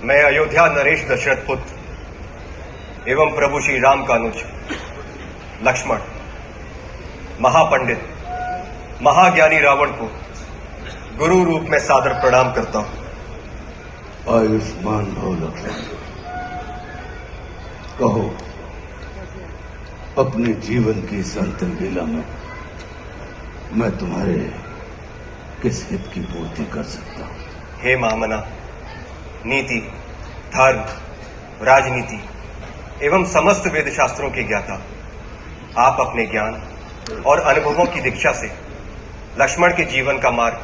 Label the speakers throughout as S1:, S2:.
S1: मैं अयोध्या नरेश दशरथ पुत्र एवं प्रभु श्री राम का अनुज लक्ष्मण महापंडित महाज्ञानी रावण को गुरु रूप में सादर प्रणाम करता हूं।
S2: आयुष्मान भव लक्ष्मण। कहो, अपने जीवन की इस अंतिम लीला में मैं तुम्हारे किस हित की पूर्ति कर सकता हूं?
S1: हे महामना, नीति, धर्म, राजनीति एवं समस्त वेद शास्त्रों के ज्ञाता, आप अपने ज्ञान और अनुभवों की दीक्षा से लक्ष्मण के जीवन का मार्ग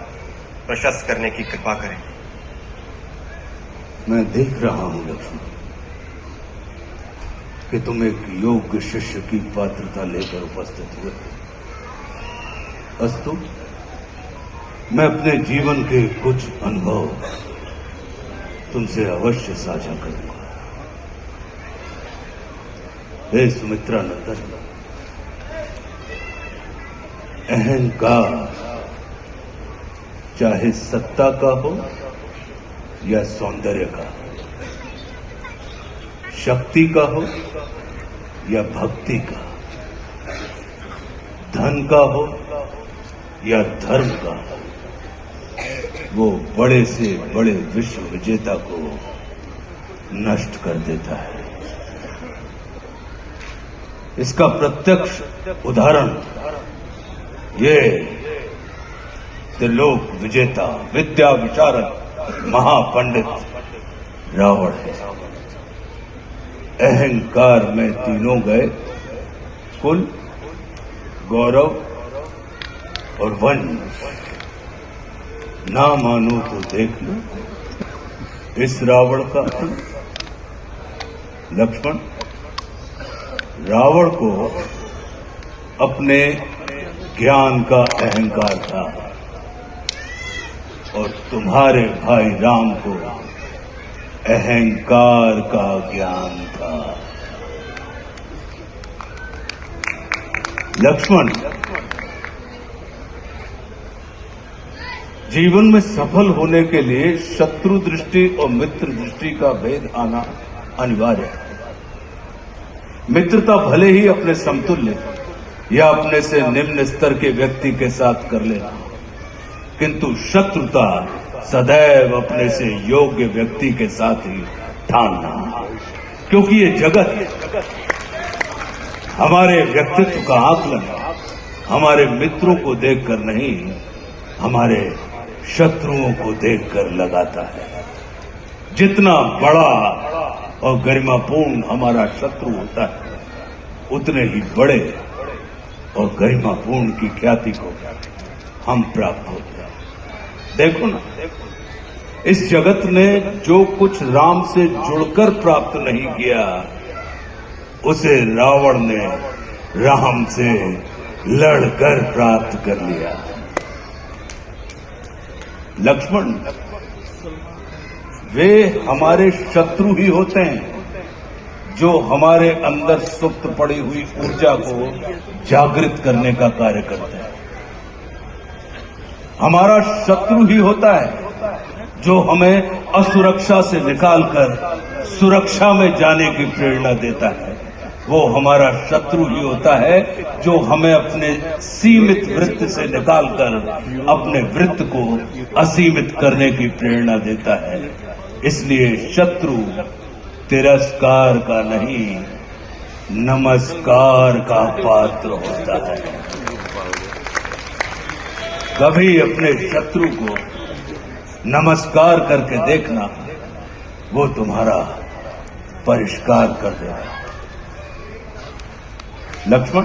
S1: प्रशस्त करने की कृपा करें।
S2: मैं देख रहा हूं लक्ष्मण कि तुम एक योग्य शिष्य की पात्रता लेकर उपस्थित हुए। अस्तु, मैं अपने जीवन के कुछ अनुभव तुमसे अवश्य साझा करूंगा। हे सुमित्रा नंदन, अहंकार चाहे सत्ता का हो या सौंदर्य का, शक्ति का हो या भक्ति का, धन का हो या धर्म का, वो बड़े से बड़े विश्व विजेता को नष्ट कर देता है। इसका प्रत्यक्ष उदाहरण ये त्रिलोक विजेता, विद्या विशारद, महापंडित रावण है। अहंकार में तीनों गए, कुल, गौरव और वंश। ना मानो तो देख लो इस रावण का अंत। लक्ष्मण, रावण को अपने ज्ञान का अहंकार था और तुम्हारे भाई राम को अहंकार का ज्ञान था। लक्ष्मण, जीवन में सफल होने के लिए शत्रु दृष्टि और मित्र दृष्टि का भेद आना अनिवार्य है। मित्रता भले ही अपने समतुल्य या अपने से निम्न स्तर के व्यक्ति के साथ कर लेना, किंतु शत्रुता सदैव अपने से योग्य व्यक्ति के साथ ही ठानना, क्योंकि ये जगत हमारे व्यक्तित्व का आकलन हमारे मित्रों को देखकर नहीं, हमारे शत्रुओं को देखकर लगाता है। जितना बड़ा और गरिमापूर्ण हमारा शत्रु होता है, उतने ही बड़े और गरिमापूर्ण की ख्याति को हम प्राप्त होते हैं। देखो ना, इस जगत ने जो कुछ राम से जुड़कर प्राप्त नहीं किया, उसे रावण ने राम से लड़कर प्राप्त कर लिया। लक्ष्मण, वे हमारे शत्रु ही होते हैं जो हमारे अंदर सुप्त पड़ी हुई ऊर्जा को जागृत करने का कार्य करते हैं। हमारा शत्रु ही होता है जो हमें असुरक्षा से निकालकर सुरक्षा में जाने की प्रेरणा देता है। वो हमारा शत्रु ही होता है जो हमें अपने सीमित वृत्त से निकालकर अपने वृत्त को असीमित करने की प्रेरणा देता है। इसलिए शत्रु तिरस्कार का नहीं, नमस्कार का पात्र होता है। कभी अपने शत्रु को नमस्कार करके देखना, वो तुम्हारा परिष्कार कर देगा। लक्ष्मण,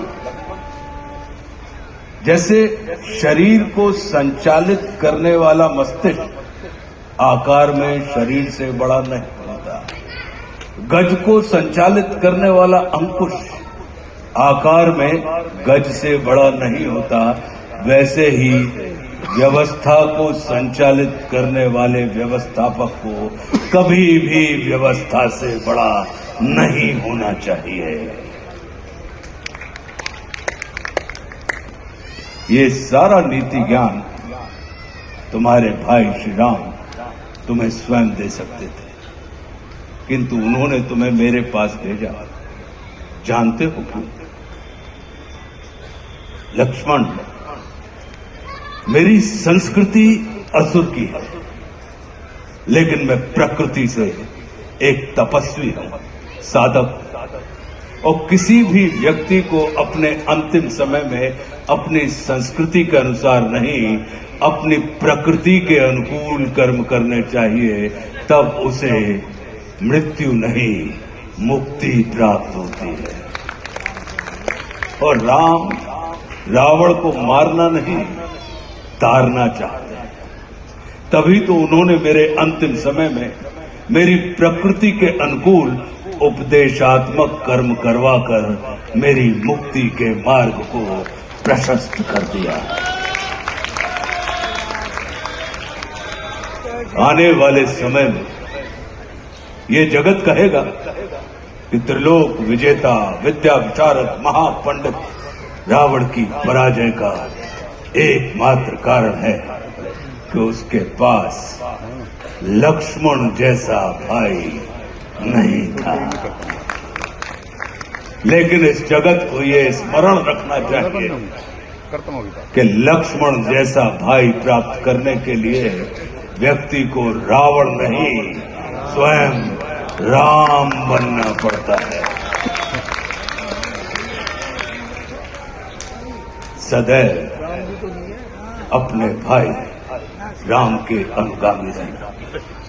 S2: जैसे शरीर को संचालित करने वाला मस्तिष्क आकार में शरीर से बड़ा नहीं होता, गज को संचालित करने वाला अंकुश आकार में गज से बड़ा नहीं होता, वैसे ही व्यवस्था को संचालित करने वाले व्यवस्थापक को कभी भी व्यवस्था से बड़ा नहीं होना चाहिए। ये सारा नीति ज्ञान तुम्हारे भाई श्री राम तुम्हें स्वयं दे सकते थे, किंतु उन्होंने तुम्हें मेरे पास भेजा। जानते हो क्यों? लक्ष्मण, मेरी संस्कृति असुर की है, लेकिन मैं प्रकृति से एक तपस्वी हूं, साधक। और किसी भी व्यक्ति को अपने अंतिम समय में अपनी संस्कृति के अनुसार नहीं, अपनी प्रकृति के अनुकूल कर्म करने चाहिए, तब उसे मृत्यु नहीं, मुक्ति प्राप्त होती है। और राम रावण को मारना नहीं, तारना चाहते हैं। तभी तो उन्होंने मेरे अंतिम समय में मेरी प्रकृति के अनुकूल उपदेशात्मक कर्म करवाकर मेरी मुक्ति के मार्ग को प्रशस्त कर दिया। आने वाले समय में ये जगत कहेगा कि त्रिलोक विजेता, विद्या विशारद, महापंडित रावण की पराजय का एकमात्र कारण है कि उसके पास लक्ष्मण जैसा भाई नहीं था। लेकिन इस जगत को ये स्मरण रखना चाहिए कि लक्ष्मण जैसा भाई प्राप्त करने के लिए व्यक्ति को रावण नहीं, स्वयं राम बनना पड़ता है। सदैव अपने भाई राम के अनुगामी रहना।